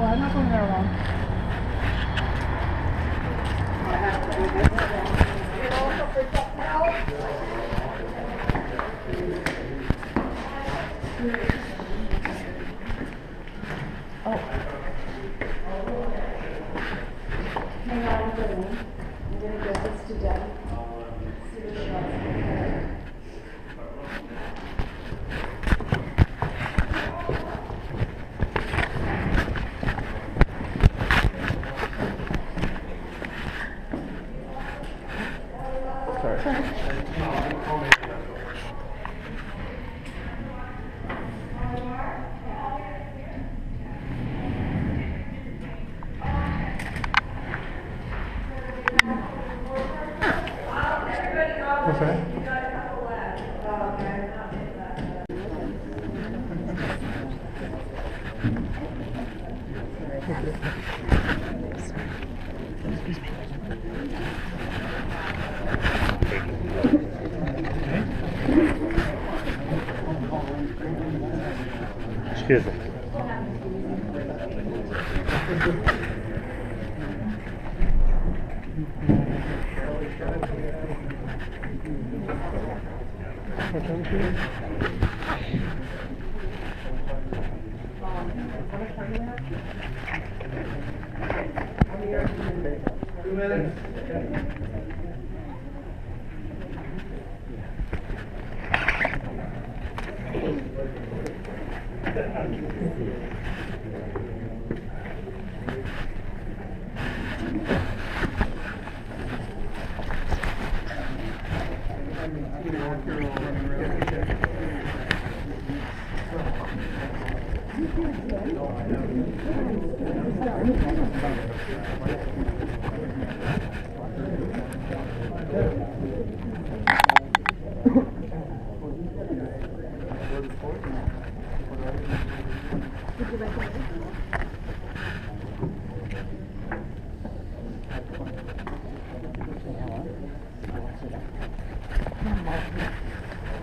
I'm not going there alone. Oh. Hang on a minute. I'm going to get this to Deb. See what she wants to do. Excuse me.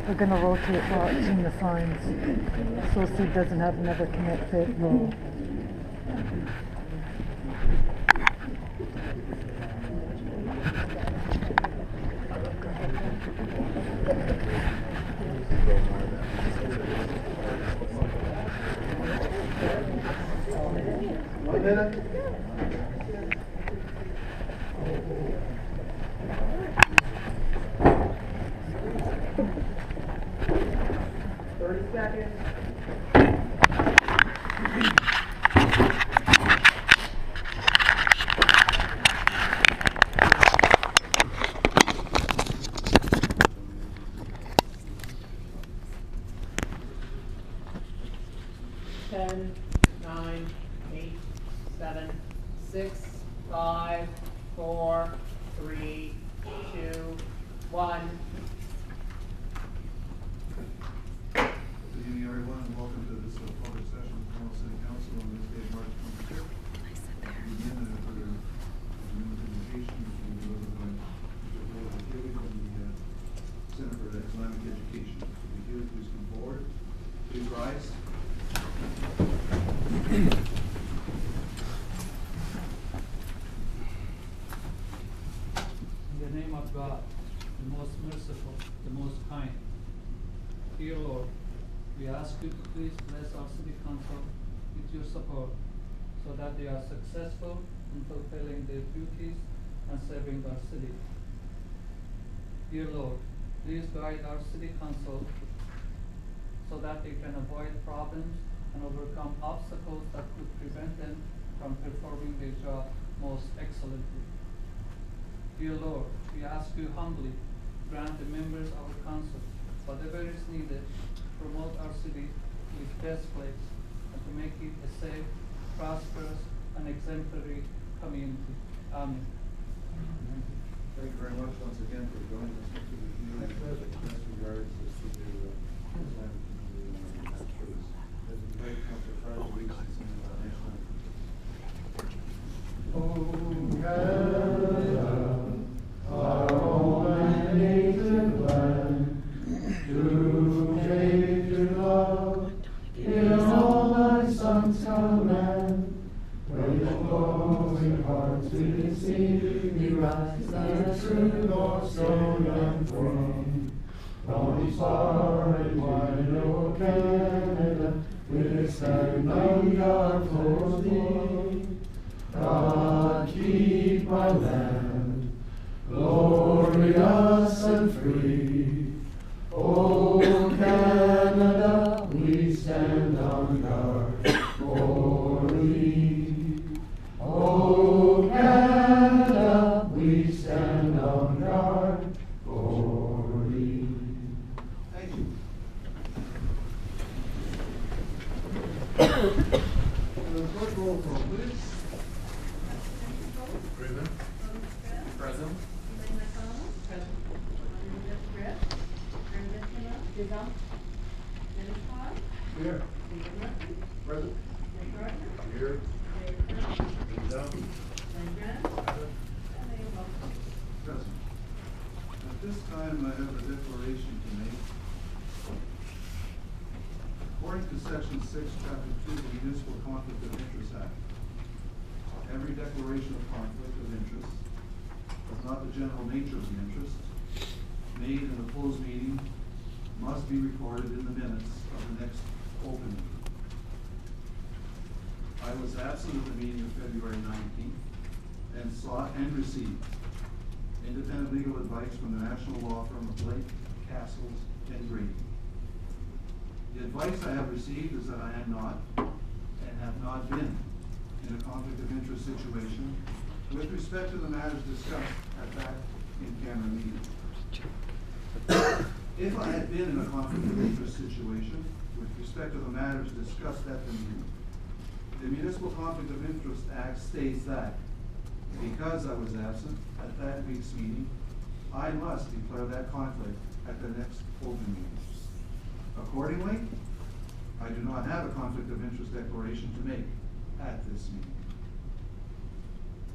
We're going to rotate watching the signs so Steve doesn't have another commit fit roll. God, the most merciful, the most kind. Dear Lord, we ask you to please bless our city council with your support so that they are successful in fulfilling their duties and serving our city. Dear Lord, please guide our city council so that they can avoid problems and overcome obstacles that could prevent them from performing their job most excellently. Dear Lord, we ask you humbly to grant the members of our council whatever is needed to promote our city to its best place and to make it a safe, prosperous, and exemplary community. Amen. Thank you very much once again for joining us to review best regards to the Islamic community on that case. As we invite Councilor Farrell to lead us in the national anthem. Our home and native land, to faith, to love, in all thy sons command, we far and wide, O Canada, we stand on guard for thee. God keep our land glorious and free. O Canada, we stand on guard for thee. O Canada, we stand on guard for thee. Thank you. Clerk, roll call, please. Present. Present. Here. Present. Here. Present. At this time, I have a declaration to make. According to Section 6, Chapter 2 of the Municipal Conflict of Interest Act, every declaration of conflict of interest, if not the general nature of the interest, made in a closed meeting must be recorded in the minutes of the next open meeting. I was absent at the meeting of February 19th and sought and received independent legal advice from the national law firm of Blake, Castles, and Grady. The advice I have received is that I am not and have not been in a conflict of interest situation with respect to the matters discussed at that in-camera meeting. If I had been in a conflict of interest situation with respect to the matters discussed at the meeting, the Municipal Conflict of Interest Act states that because I was absent at that week's meeting, I must declare that conflict at the next open meeting. Accordingly, I do not have a conflict of interest declaration to make at this meeting.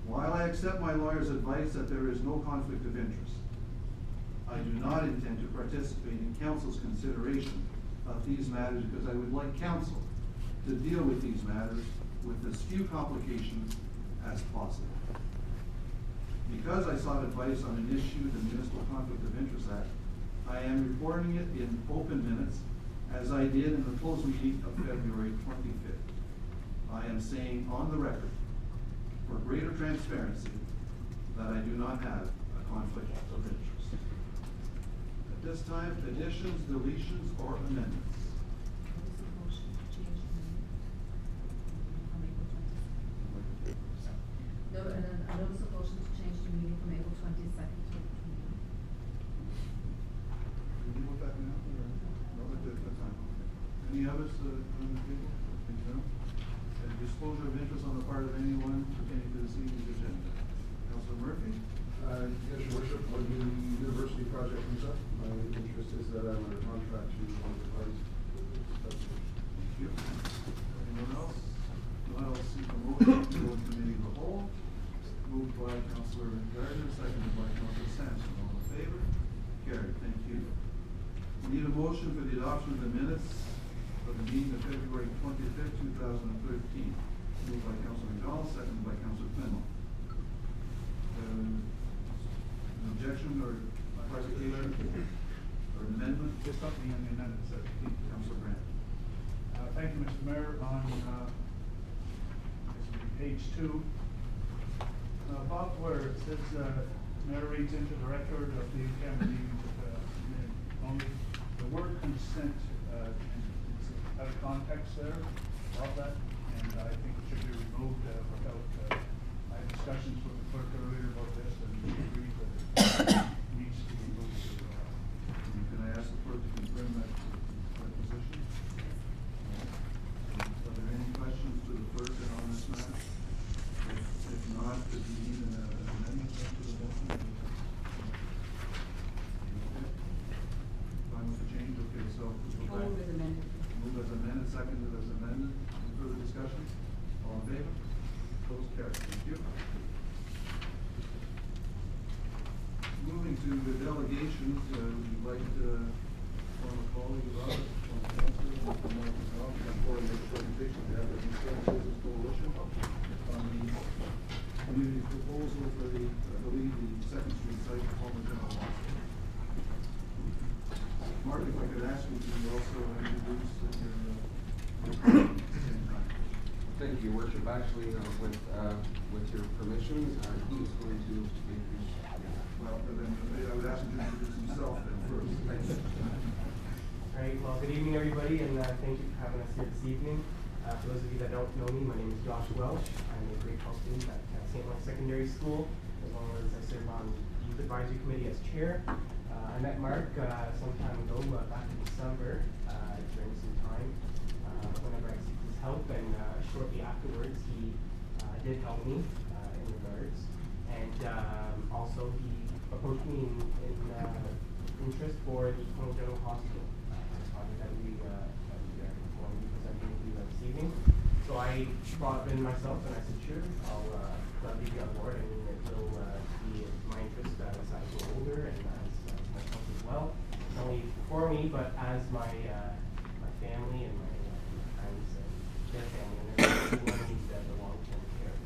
While I accept my lawyer's advice that there is no conflict of interest, I do not intend to participate in council's consideration of these matters because I would like council to deal with these matters with as few complications as possible. Because I sought advice on an issue, the Municipal Conflict of Interest Act, I am reporting it in open minutes as I did in the closed meeting of February 25th. I am saying on the record, for greater transparency, that I do not have a conflict of interest. At this time, additions, deletions, or amendments? A notice of motion to change the meeting from April 22nd to April 29th. Can you deal with that now, or? No, that's fine. Any others on the table? Think no? And disclosure of interest on the part of anyone pertaining to this evening's agenda. Councilor Murphy? Yes, Your Worship, when the university project comes up, my interest is that I'm under contract to one of the parties. Thank you. Anyone else? I'll seek a motion to go to committee of the whole. Moved by Councilor Gardner, seconded by Councilor Sampson. All in favor? Carried. Thank you. We need a motion for the adoption of the minutes of the meeting of February 25th, 2013. Moved by Councilor McDonald, seconded by Councilor Clement. An objection or clarification or an amendment? Just something in the amendment, sir. Councilor Grant. Thank you, Mr. Mayor. On page 2, Bob, where it says, Mayor reads into the record of the in-camera meeting only the word consent, it's out of context there of that, and I think it should be removed without, I had discussions with the clerk earlier about this, and we agreed that it needs to be removed. Can I ask the clerk to confirm that position? Are there any questions to the clerk on this matter? If not, could we need an amendment to the motion? Okay. Fine with the change? Okay, so we'll go back. Move as amended. Move as amended, seconded as amended. Any further discussion? All in favor? Opposed? Carried. Thank you. Moving to the delegations, we'd like to form a colleague of ours, from Councilor, from Marcus Hoff, and for the presentation, we have the Concerned Citizens Coalition on the community proposal for the, I believe, the Second Street site, former general hospital. Mark, if I could ask you to also introduce your Thank you, Your Worship. Actually, with your permission, he is going to introduce. well, then I would ask him to introduce himself then first. All right, well, good evening, everybody, and thank you for having us here this evening. For those of you that don't know me, my name is Josh Welsh. I'm a grade 12 student at St. Lawrence Secondary School, as well as I serve on the Youth Advisory Committee as chair. I met Mark some time ago, back in December, during some time, whenever I seeked his help, and shortly afterwards, he did help me in regards. And also, he approached me in interest for the Cornwall General Hospital project that we are going to be presenting to you this evening. So I brought in myself, and I said, sure, I'll gladly be on board. I mean, it will be my interest as I grow older and as myself as well. Not only for me, but as my my family and my friends and their family and everyone who needs the long-term care.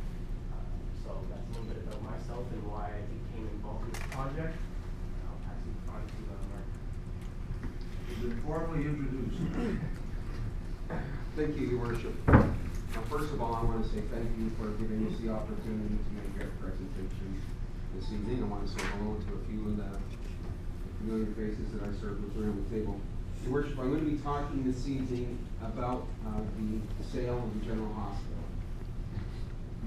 So that's a little bit about myself and why I became involved in this project. I'll pass it on to Mark. You've been formally introduced. Thank you, Your Worship. Now, first of all, I want to say thank you for giving us the opportunity to make our presentation this evening. I want to say hello to a few of the familiar faces that I served with around the table. Your Worship, I'm going to be talking this evening about the sale of the General Hospital.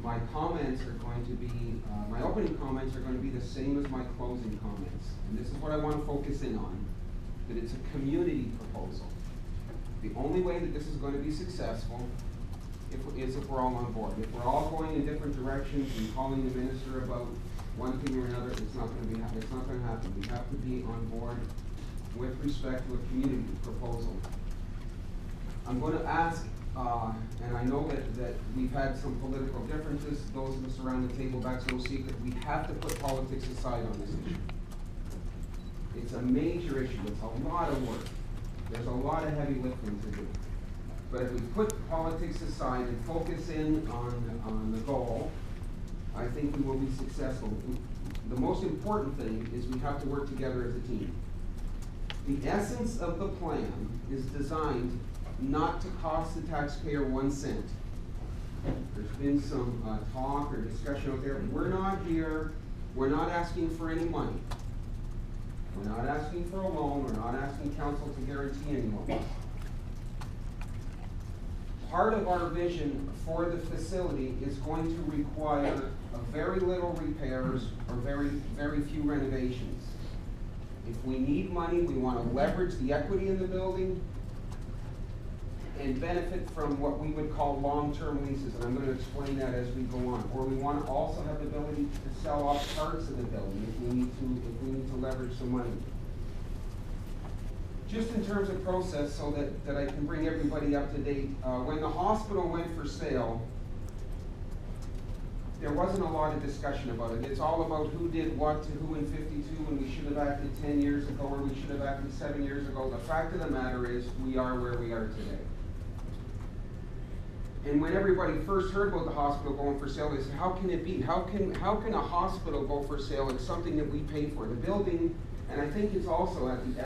My comments are going to be, my opening comments are going to be the same as my closing comments. And this is what I want to focus in on, that it's a community proposal. The only way that this is going to be successful is if we're all on board. If we're all going in different directions and calling the minister about one thing or another, it's not going to happen. We have to be on board with respect to a community proposal. I'm going to ask, and I know that we've had some political differences. Those of us around the table, that's no secret. We have to put politics aside on this issue. It's a major issue. It's a lot of work. There's a lot of heavy lifting to do. But if we put politics aside and focus in on the goal, I think we will be successful. The most important thing is we have to work together as a team. The essence of the plan is designed not to cost the taxpayer 1 cent. There's been some talk or discussion out there. We're not asking for any money. We're not asking for a loan. We're not asking council to guarantee any loans. Part of our vision for the facility is going to require very little repairs or very few renovations. If we need money, we want to leverage the equity in the building and benefit from what we would call long-term leases, and I'm going to explain that as we go on. Or we want to also have the ability to sell off parts of the building if we need to leverage some money. Just in terms of process, so that I can bring everybody up to date, when the hospital went for sale, there wasn't a lot of discussion about it. It's all about who did what to who in 52, and we should have acted 10 years ago, or we should have acted 7 years ago. The fact of the matter is, we are where we are today. And when everybody first heard about the hospital going for sale, they said, how can it be? How can a hospital go for sale? It's something that we pay for. The building, and I think it's also at the